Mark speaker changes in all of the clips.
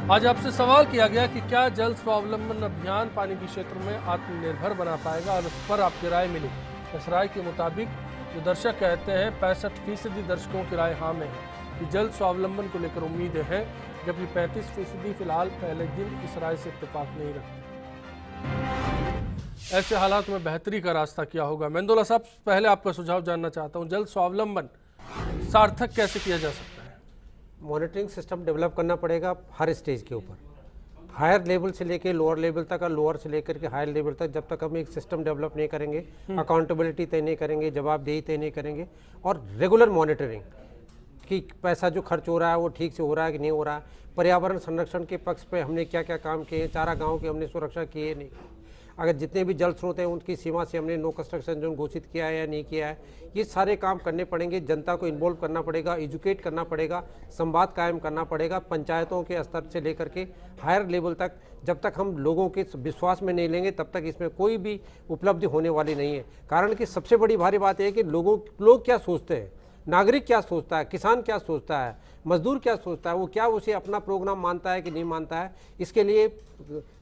Speaker 1: आज आपसे सवाल किया गया कि क्या जल स्वावलंबन अभियान पानी के क्षेत्र में आत्मनिर्भर बना पाएगा और उस पर आपकी राय मिली। इस राय के मुताबिक जो दर्शक कहते हैं 65% दर्शकों की राय हाँ में है कि जल स्वावलंबन को लेकर उम्मीदें हैं, जबकि 35% फिलहाल पहले दिन इस राय से इत्तेफाक नहीं रखते। ऐसे हालात में बेहतरी का रास्ता क्या होगा? मेंदोला साहब, पहले आपका सुझाव जानना चाहता हूँ, जल स्वावलंबन सार्थक कैसे किया जा सकता है?
Speaker 2: मॉनिटरिंग सिस्टम डेवलप करना पड़ेगा हर स्टेज के ऊपर, हायर लेवल से लेके लोअर लेवल तक और लोअर से लेकर के हायर लेवल तक। जब तक हम एक सिस्टम डेवलप नहीं करेंगे, अकाउंटेबिलिटी तय नहीं करेंगे, जवाबदेही तय नहीं करेंगे और रेगुलर मॉनिटरिंग कि पैसा जो खर्च हो रहा है वो ठीक से हो रहा है कि नहीं हो रहा है, पर्यावरण संरक्षण के पक्ष पे हमने क्या क्या काम किए, चारा गाँव की हमने सुरक्षा की है नहीं, अगर जितने भी जल स्रोत हैं उनकी सीमा से हमने नो कंस्ट्रक्शन जोन घोषित किया है या नहीं किया है, ये सारे काम करने पड़ेंगे। जनता को इन्वॉल्व करना पड़ेगा, एजुकेट करना पड़ेगा, संवाद कायम करना पड़ेगा पंचायतों के स्तर से लेकर के हायर लेवल तक। जब तक हम लोगों के विश्वास में नहीं लेंगे तब तक इसमें कोई भी उपलब्धि होने वाली नहीं है। कारण कि सबसे बड़ी भारी बात यह है कि लोग क्या सोचते हैं, नागरिक क्या सोचता है, किसान क्या सोचता है, मजदूर क्या सोचता है, वो क्या उसे अपना प्रोग्राम मानता है कि नहीं मानता है। इसके लिए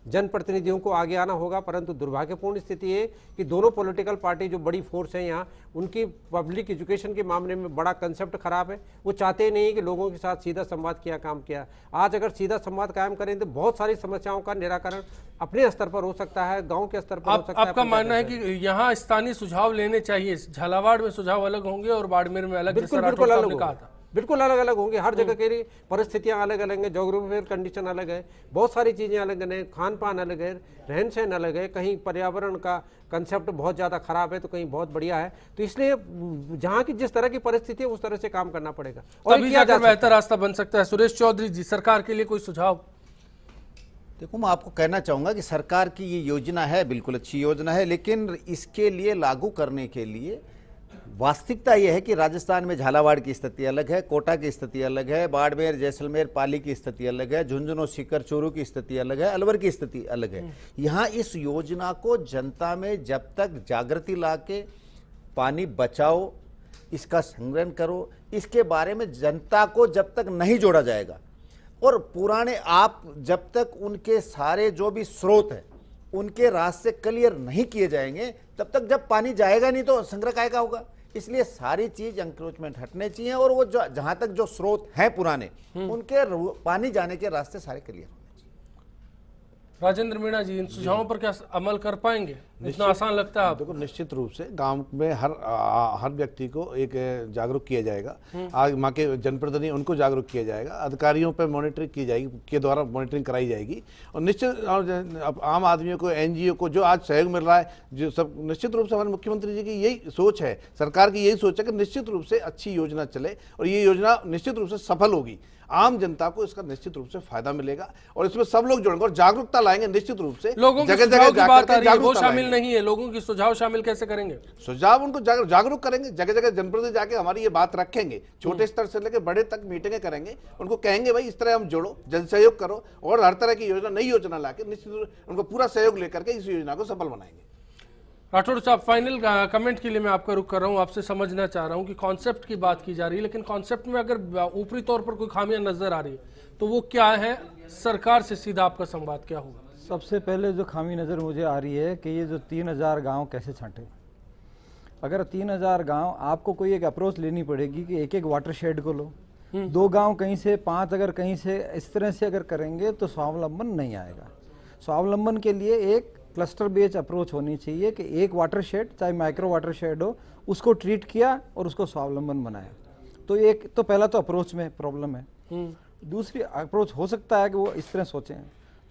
Speaker 2: जनप्रतिनिधियों को आगे आना होगा। परंतु दुर्भाग्यपूर्ण स्थिति है कि दोनों पॉलिटिकल पार्टी जो बड़ी फोर्स है यहाँ, उनकी पब्लिक एजुकेशन के मामले में बड़ा कंसेप्ट खराब है। वो चाहते ही नहीं है कि लोगों के साथ सीधा संवाद किया काम किया। आज अगर सीधा संवाद कायम करें तो बहुत सारी समस्याओं का निराकरण अपने स्तर पर हो सकता है, गाँव के स्तर पर हो सकता है।
Speaker 1: आपका मानना है कि यहाँ स्थानीय सुझाव लेने चाहिए, झालावाड़ में सुझाव अलग होंगे और बाड़मेर में अलग?
Speaker 2: बिल्कुल अलग अलग होंगे। हर जगह की परिस्थितियां अलग अलग हैं, जोग्राफिकल कंडीशन अलग है, बहुत सारी चीज़ें अलग हैं, खान पान अलग है, रहन सहन अलग है, कहीं पर्यावरण का कंसेप्ट बहुत ज़्यादा खराब है तो कहीं बहुत बढ़िया है। तो इसलिए जहाँ की जिस तरह की परिस्थिति है उस तरह से काम करना पड़ेगा और
Speaker 1: तभी जाकर बेहतर रास्ता बन सकता है। सुरेश चौधरी जी, सरकार के लिए कोई सुझाव?
Speaker 3: देखो, मैं आपको कहना चाहूँगा कि सरकार की ये योजना है, बिल्कुल अच्छी योजना है, लेकिन इसके लिए लागू करने के लिए वास्तविकता यह है कि राजस्थान में झालावाड़ की स्थिति अलग है, कोटा की स्थिति अलग है, बाड़मेर, जैसलमेर, पाली की स्थिति अलग है, झुंझुनू और सीकर चूरू की स्थिति अलग है, अलवर की स्थिति अलग है। यहाँ इस योजना को जनता में जब तक जागृति लाके पानी बचाओ, इसका संग्रहण करो, इसके बारे में जनता को जब तक नहीं जोड़ा जाएगा और पुराने आप जब तक उनके सारे जो भी स्रोत हैं उनके रास्ते क्लियर नहीं किए जाएंगे, तब तक जब पानी जाएगा नहीं तो संग्रह कायका होगा। इसलिए सारी चीज एंक्रोचमेंट हटने चाहिए और वो जहां तक जो स्रोत हैं पुराने, उनके पानी जाने के रास्ते सारे क्लियर होने चाहिए।
Speaker 1: राजेंद्र मीणा जी, इन सुझावों पर क्या अमल कर पाएंगे? इतना आसान लगता है?
Speaker 4: देखो, निश्चित रूप से गांव में हर व्यक्ति को एक जागरूक किया जाएगा। आज वहाँ के जनप्रतिनिधि उनको जागरूक किया जाएगा, अधिकारियों पर मॉनिटरिंग की जाएगी, के द्वारा मॉनिटरिंग कराई जाएगी और निश्चित आम आदमियों को, एनजीओ को जो आज सहयोग मिल रहा है, जो सब निश्चित रूप से हमारे मुख्यमंत्री जी की यही सोच है, सरकार की यही सोच है कि निश्चित रूप से अच्छी योजना चले और ये योजना निश्चित रूप से सफल होगी। आम जनता को इसका निश्चित रूप से फायदा मिलेगा और इसमें सब लोग जुड़ेंगे और जागरूकता लाएंगे। निश्चित रूप से
Speaker 1: लोगों की सुझाव की बात आ रही है, वो शामिल नहीं है। लोगों की सुझाव शामिल कैसे करेंगे?
Speaker 4: सुझाव उनको जागरूक करेंगे, जगह जगह जनप्रतिनिधि जाके हमारी ये बात रखेंगे, छोटे स्तर से लेकर बड़े तक मीटिंगें करेंगे, उनको कहेंगे भाई इस तरह हम जोड़ो, जन सहयोग करो और हर तरह की योजना, नई योजना लाके निश्चित उनको पूरा सहयोग लेकर के इस योजना को सफल बनाएंगे।
Speaker 1: राठौड़ साहब, फाइनल कमेंट के लिए मैं आपका रुख कर रहा हूं, आपसे समझना चाह रहा हूं कि कॉन्सेप्ट की बात की जा रही है, लेकिन कॉन्सेप्ट में अगर ऊपरी तौर पर कोई खामियां नजर आ रही है तो वो क्या है? सरकार से सीधा आपका संवाद क्या होगा?
Speaker 5: सबसे पहले जो खामी नज़र मुझे आ रही है कि ये जो 3000 गांव कैसे छांटे। अगर 3000 गांव, आपको कोई एक अप्रोच लेनी पड़ेगी कि एक एक वाटर शेड को लो, 2 गांव कहीं से, 5 अगर कहीं से, इस तरह से अगर करेंगे तो स्वावलंबन नहीं आएगा। स्वावलंबन के लिए एक क्लस्टर बेस्ड अप्रोच होनी चाहिए कि एक वाटर शेड, चाहे माइक्रो वाटर शेड हो, उसको ट्रीट किया और उसको स्वावलंबन बनाया। तो एक तो पहला तो अप्रोच में प्रॉब्लम है। दूसरी अप्रोच हो सकता है कि वो इस तरह सोचें।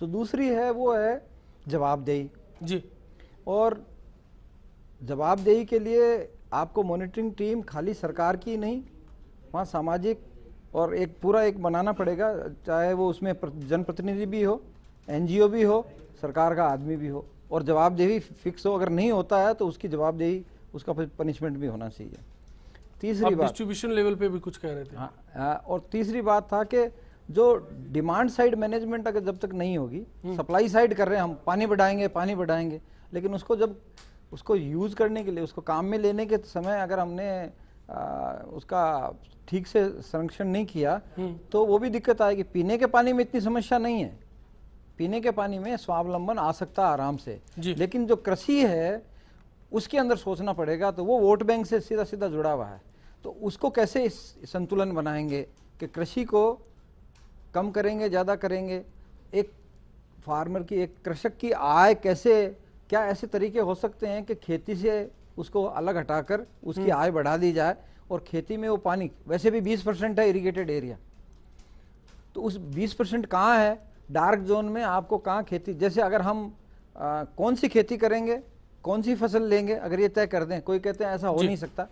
Speaker 5: तो दूसरी है वो है जवाबदेही
Speaker 1: जी।
Speaker 5: और जवाबदेही के लिए आपको मॉनिटरिंग टीम खाली सरकार की नहीं, वहाँ सामाजिक और एक पूरा एक बनाना पड़ेगा, चाहे वो उसमें जनप्रतिनिधि भी हो, एनजीओ भी हो, सरकार का आदमी भी हो, और जवाबदेही फिक्स हो। अगर नहीं होता है तो उसकी जवाबदेही, उसका पनिशमेंट भी होना चाहिए। तीसरी बात,
Speaker 1: डिस्ट्रीब्यूशन लेवल पे भी कुछ कह रहे थे।
Speaker 5: हाँ, और तीसरी बात था कि जो डिमांड साइड मैनेजमेंट अगर जब तक नहीं होगी, सप्लाई साइड कर रहे हैं हम, पानी बढ़ाएंगे, लेकिन उसको जब उसको यूज करने के लिए, उसको काम में लेने के समय अगर हमने उसका ठीक से संरक्षण नहीं किया तो वो भी दिक्कत आएगी। पीने के पानी में इतनी समस्या नहीं है, पीने के पानी में स्वावलंबन आ सकता है आराम से, लेकिन जो कृषि है उसके अंदर सोचना पड़ेगा। तो वो वोट बैंक से सीधा सीधा जुड़ा हुआ है, तो उसको कैसे संतुलन बनाएंगे कि कृषि को कम करेंगे, ज़्यादा करेंगे, एक फार्मर की, एक कृषक की आय कैसे, क्या ऐसे तरीके हो सकते हैं कि खेती से उसको अलग हटाकर उसकी आय बढ़ा दी जाए और खेती में वो पानी वैसे भी 20% है इरिगेटेड एरिया, तो उस 20% कहाँ है डार्क जोन में, आपको कहाँ खेती, जैसे अगर हम कौन सी खेती करेंगे, कौन सी फसल लेंगे, अगर ये तय कर दें, कोई कहते हैं ऐसा हो नहीं सकता,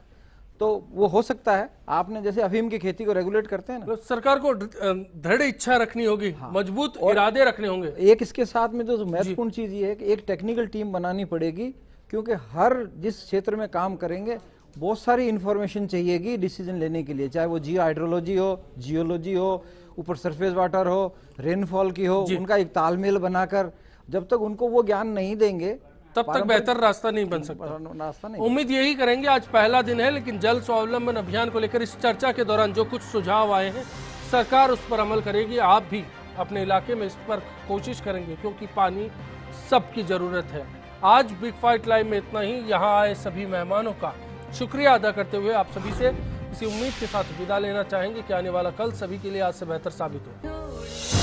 Speaker 5: तो वो हो सकता है। आपने जैसे अफीम की खेती को रेगुलेट करते हैं ना,
Speaker 1: तो सरकार को दृढ़ इच्छा रखनी होगी, मजबूत इरादे रखने होंगे।
Speaker 5: एक इसके साथ में जो महत्वपूर्ण चीज ये है कि एक टेक्निकल टीम बनानी पड़ेगी, क्योंकि हर जिस क्षेत्र में काम करेंगे बहुत सारी इंफॉर्मेशन चाहिएगी डिसीजन लेने के लिए, चाहे वो जियो हाइड्रोलॉजी हो, जियोलॉजी हो, ऊपर सरफेस वाटर हो, रेनफॉल की हो, उनका एक तालमेल बनाकर जब तक उनको वो ज्ञान नहीं देंगे
Speaker 1: तब तक बेहतर रास्ता नहीं बन सकता।
Speaker 5: रास्ता नहीं।
Speaker 1: उम्मीद यही करेंगे, आज पहला दिन है, लेकिन जल स्वावलंबन अभियान को लेकर इस चर्चा के दौरान जो कुछ सुझाव आए हैं सरकार उस पर अमल करेगी। आप भी अपने इलाके में इस पर कोशिश करेंगे, क्योंकि पानी सबकी जरूरत है। आज बिग फाइट लाइव में इतना ही। यहाँ आए सभी मेहमानों का शुक्रिया अदा करते हुए आप सभी से इसी उम्मीद के साथ विदा लेना चाहेंगे कि आने वाला कल सभी के लिए आज से बेहतर साबित हो।